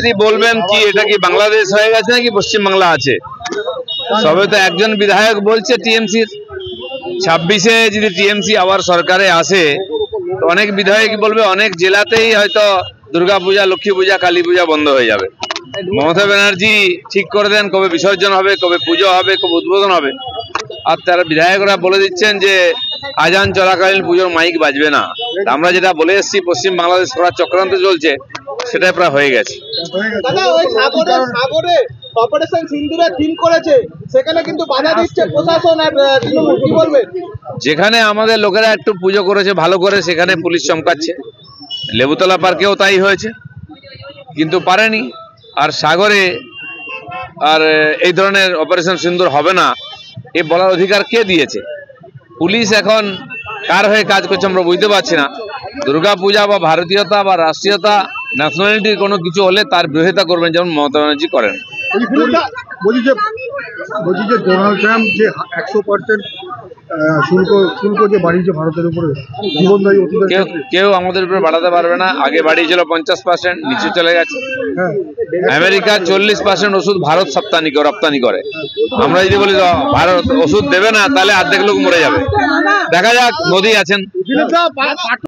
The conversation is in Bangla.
আপনি বলবেন কি এটা কি বাংলাদেশ হয়ে গেছে নাকি পশ্চিমবাংলা আছে? সবে তো একজন বিধায়ক বলছে টিএমসির, 26-এ যদি টিএমসি আবার সরকারে আসে তো অনেক বিধায়ক বলবে অনেক জেলাতেই হয়তো দুর্গাপূজা, লক্ষ্মী পূজা, কালী পূজা বন্ধ হয়ে যাবে। মমতা ব্যানার্জি ঠিক করে দেন কবে বিসর্জন হবে, কবে পুজো হবে, কবে উদ্বোধন হবে। আর তারা বিধায়করা বলে দিচ্ছেন যে আজান চলাকালীন পুজোর মাইক বাজবে না। আমরা যেটা বলে এসেছি পশ্চিম বাংলাদেশ করার চক্রান্ত চলছে, সেটাই প্রায় হয়ে গেছে। অপারেশন সিন্দুরের থিম করেছে, সেখানে কিন্তু বাধা দিচ্ছে প্রশাসন আর তৃণমূল, কি বলবেন? যেখানে আমাদের লোকেরা একটু পুজো করেছে ভালো করে, সেখানে পুলিশ চমকাচ্ছে। লেবুতলা পার্কেও তাই হয়েছে, কিন্তু পারেনি। আর সাগরে আর এই ধরনের অপারেশন সিন্দুর হবে না এ বলার অধিকার কে দিয়েছে? পুলিশ এখন কার হয়ে কাজ করছে আমরা বুঝতে পারছি না। দুর্গাপূজা বা ভারতীয়তা বা রাষ্ট্রীয়তা, ন্যাশনালিটির কোনো কিছু হলে তার বিরোধিতা করবেন, যেমন মমতা ব্যানার্জি করেন। বলছি যে ডোনাল্ড ট্রাম্প যে 100% শুল্ক যে বাড়িয়েছে ভারতের উপরে জীবনদায়ী ওষুধের, কেউ আমাদের উপরে বাড়াতে পারবে না। আগে বাড়িয়েছিল 50%, নিচে চলে গেছে। আমেরিকা 40% ওষুধ ভারত রপ্তানি করে। আমরা যদি বলি ভারত ওষুধ দেবে না, তাহলে অর্ধেক লোক মরে যাবে। দেখা যাক, মোদি আছেন।